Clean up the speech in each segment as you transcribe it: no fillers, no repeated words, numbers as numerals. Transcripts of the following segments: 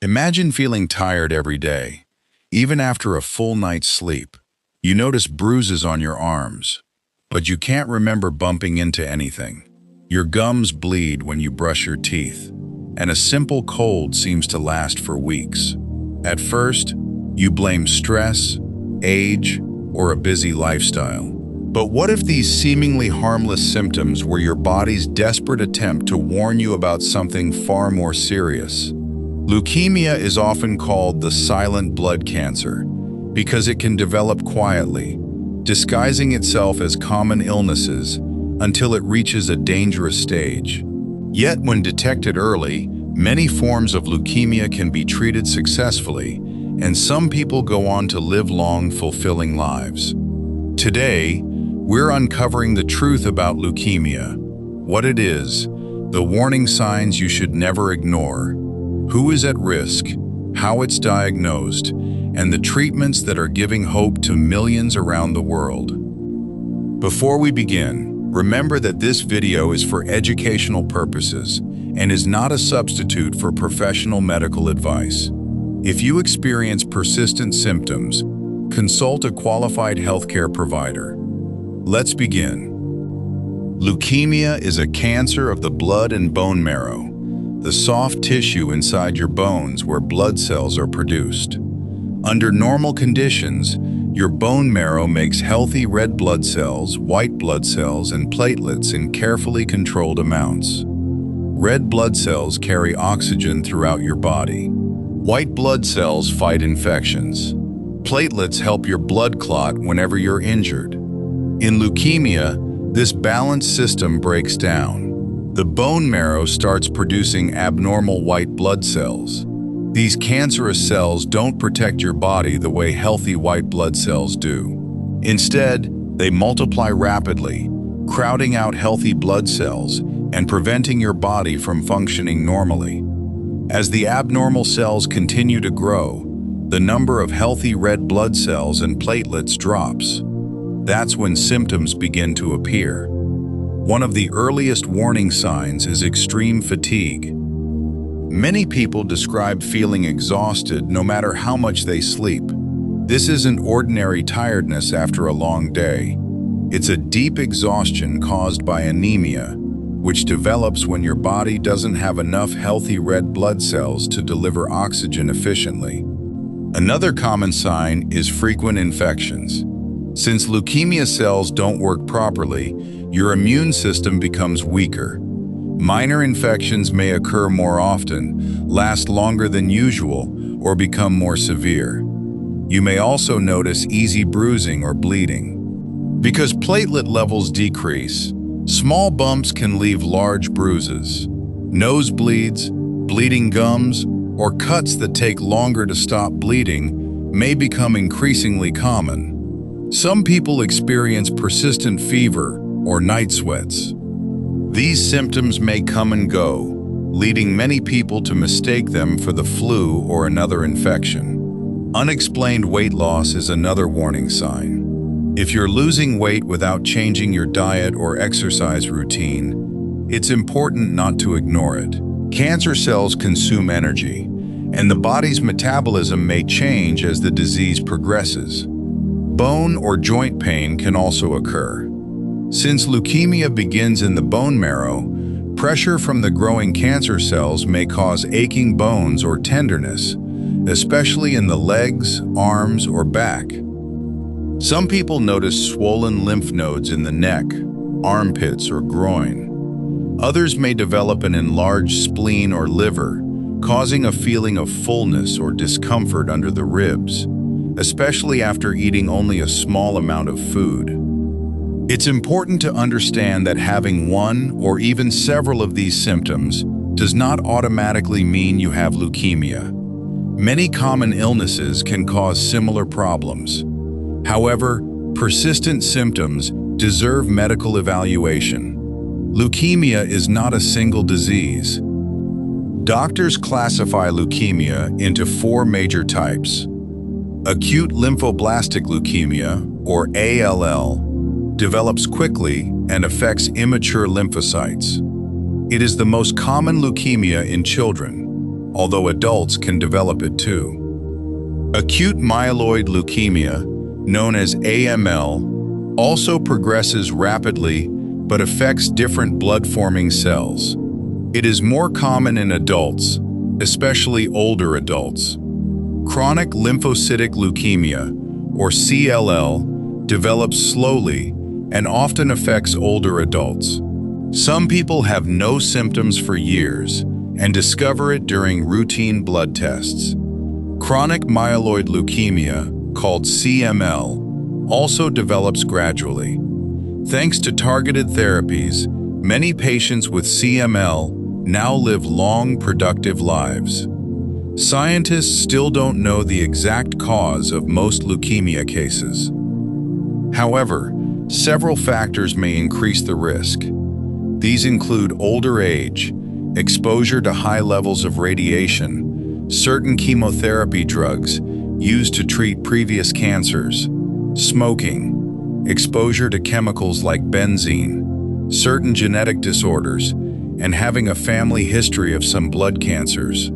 Imagine feeling tired every day, even after a full night's sleep. You notice bruises on your arms, but you can't remember bumping into anything. Your gums bleed when you brush your teeth, and a simple cold seems to last for weeks. At first, you blame stress, age, or a busy lifestyle. But what if these seemingly harmless symptoms were your body's desperate attempt to warn you about something far more serious? Leukemia is often called the silent blood cancer because it can develop quietly, disguising itself as common illnesses until it reaches a dangerous stage. Yet when detected early, many forms of leukemia can be treated successfully, and some people go on to live long, fulfilling lives. Today, we're uncovering the truth about leukemia, what it is, the warning signs you should never ignore, who is at risk, how it's diagnosed, and the treatments that are giving hope to millions around the world. Before we begin, remember that this video is for educational purposes and is not a substitute for professional medical advice. If you experience persistent symptoms, consult a qualified healthcare provider. Let's begin. Leukemia is a cancer of the blood and bone marrow, the soft tissue inside your bones where blood cells are produced. Under normal conditions, your bone marrow makes healthy red blood cells, white blood cells, and platelets in carefully controlled amounts. Red blood cells carry oxygen throughout your body. White blood cells fight infections. Platelets help your blood clot whenever you're injured. In leukemia, this balanced system breaks down. The bone marrow starts producing abnormal white blood cells. These cancerous cells don't protect your body the way healthy white blood cells do. Instead, they multiply rapidly, crowding out healthy blood cells and preventing your body from functioning normally. As the abnormal cells continue to grow, the number of healthy red blood cells and platelets drops. That's when symptoms begin to appear. One of the earliest warning signs is extreme fatigue. Many people describe feeling exhausted no matter how much they sleep. This isn't ordinary tiredness after a long day. It's a deep exhaustion caused by anemia, which develops when your body doesn't have enough healthy red blood cells to deliver oxygen efficiently. Another common sign is frequent infections. Since leukemia cells don't work properly, your immune system becomes weaker. Minor infections may occur more often, last longer than usual, or become more severe. You may also notice easy bruising or bleeding. Because platelet levels decrease, small bumps can leave large bruises. Nosebleeds, bleeding gums, or cuts that take longer to stop bleeding may become increasingly common. Some people experience persistent fever or night sweats. These symptoms may come and go, leading many people to mistake them for the flu or another infection. Unexplained weight loss is another warning sign. If you're losing weight without changing your diet or exercise routine, it's important not to ignore it. Cancer cells consume energy, and the body's metabolism may change as the disease progresses. Bone or joint pain can also occur. Since leukemia begins in the bone marrow, pressure from the growing cancer cells may cause aching bones or tenderness, especially in the legs, arms, or back. Some people notice swollen lymph nodes in the neck, armpits, or groin. Others may develop an enlarged spleen or liver, causing a feeling of fullness or discomfort under the ribs, especially after eating only a small amount of food. It's important to understand that having one or even several of these symptoms does not automatically mean you have leukemia. Many common illnesses can cause similar problems. However, persistent symptoms deserve medical evaluation. Leukemia is not a single disease. Doctors classify leukemia into 4 major types. Acute lymphoblastic leukemia, or ALL, develops quickly and affects immature lymphocytes. It is the most common leukemia in children. although adults can develop it too. Acute myeloid leukemia, known as AML, also progresses rapidly but affects different blood-forming cells. It is more common in adults, especially older adults. Chronic lymphocytic leukemia, or CLL, develops slowly and often affects older adults. Some people have no symptoms for years and discover it during routine blood tests. Chronic myeloid leukemia, called CML, also develops gradually. Thanks to targeted therapies, many patients with CML now live long, productive lives. Scientists still don't know the exact cause of most leukemia cases. However, several factors may increase the risk. These include older age, exposure to high levels of radiation, certain chemotherapy drugs used to treat previous cancers, smoking, exposure to chemicals like benzene, certain genetic disorders, and having a family history of some blood cancers.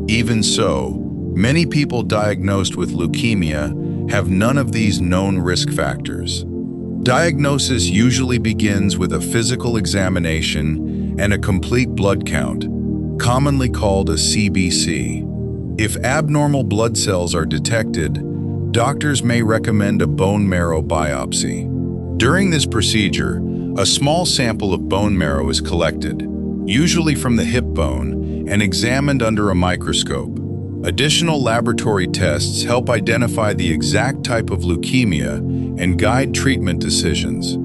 Even so, many people diagnosed with leukemia have none of these known risk factors. Diagnosis usually begins with a physical examination and a complete blood count, commonly called a CBC. If abnormal blood cells are detected, doctors may recommend a bone marrow biopsy. During this procedure, a small sample of bone marrow is collected, usually from the hip bone, and examined under a microscope. Additional laboratory tests help identify the exact type of leukemia and guide treatment decisions.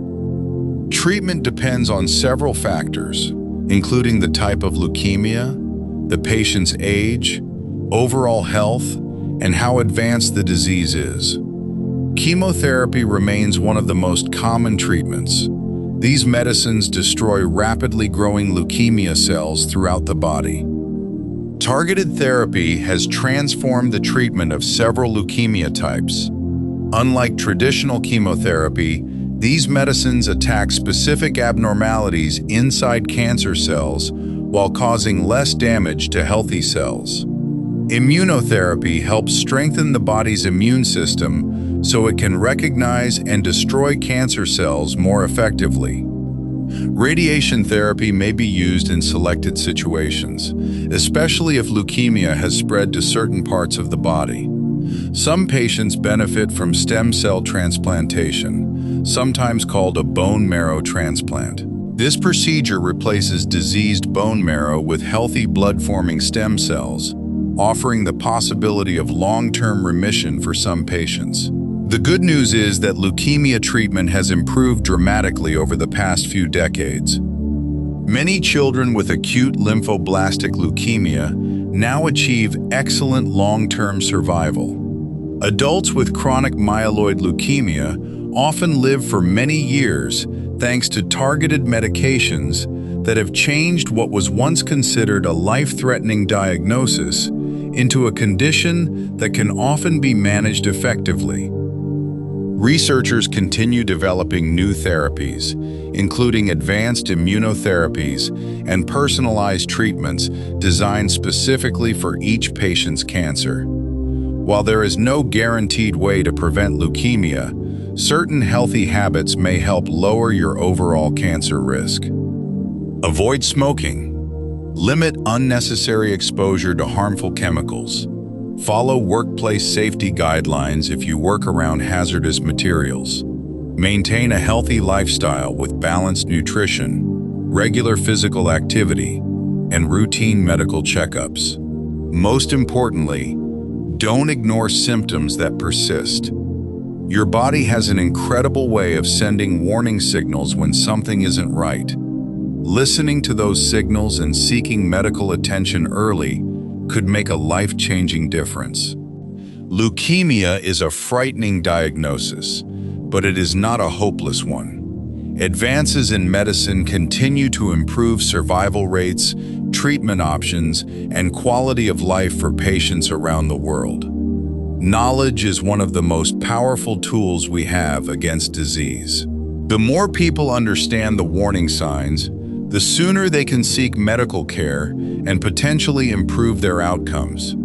Treatment depends on several factors, including the type of leukemia, the patient's age, overall health, and how advanced the disease is. Chemotherapy remains one of the most common treatments. These medicines destroy rapidly growing leukemia cells throughout the body. Targeted therapy has transformed the treatment of several leukemia types. Unlike traditional chemotherapy, these medicines attack specific abnormalities inside cancer cells while causing less damage to healthy cells. Immunotherapy helps strengthen the body's immune system so it can recognize and destroy cancer cells more effectively. Radiation therapy may be used in selected situations, especially if leukemia has spread to certain parts of the body. Some patients benefit from stem cell transplantation, sometimes called a bone marrow transplant. This procedure replaces diseased bone marrow with healthy blood-forming stem cells, offering the possibility of long-term remission for some patients. The good news is that leukemia treatment has improved dramatically over the past few decades. Many children with acute lymphoblastic leukemia now achieve excellent long-term survival. Adults with chronic myeloid leukemia often live for many years thanks to targeted medications that have changed what was once considered a life-threatening diagnosis into a condition that can often be managed effectively. Researchers continue developing new therapies, including advanced immunotherapies and personalized treatments designed specifically for each patient's cancer. While there is no guaranteed way to prevent leukemia, certain healthy habits may help lower your overall cancer risk. Avoid smoking. Limit unnecessary exposure to harmful chemicals. Follow workplace safety guidelines if you work around hazardous materials. Maintain a healthy lifestyle with balanced nutrition, regular physical activity, and routine medical checkups. Most importantly, don't ignore symptoms that persist. Your body has an incredible way of sending warning signals when something isn't right. Listening to those signals and seeking medical attention early could make a life-changing difference. Leukemia is a frightening diagnosis, but it is not a hopeless one. Advances in medicine continue to improve survival rates, treatment options, and quality of life for patients around the world. Knowledge is one of the most powerful tools we have against disease. The more people understand the warning signs, the sooner they can seek medical care and potentially improve their outcomes.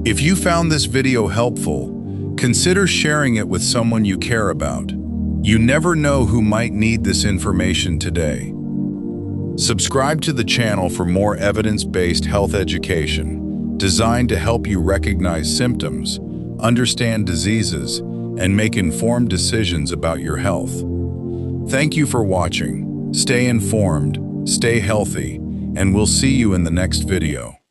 If you found this video helpful, consider sharing it with someone you care about. You never know who might need this information today. Subscribe to the channel for more evidence-based health education designed to help you recognize symptoms, understand diseases, and make informed decisions about your health. Thank you for watching. Stay informed, stay healthy, and we'll see you in the next video.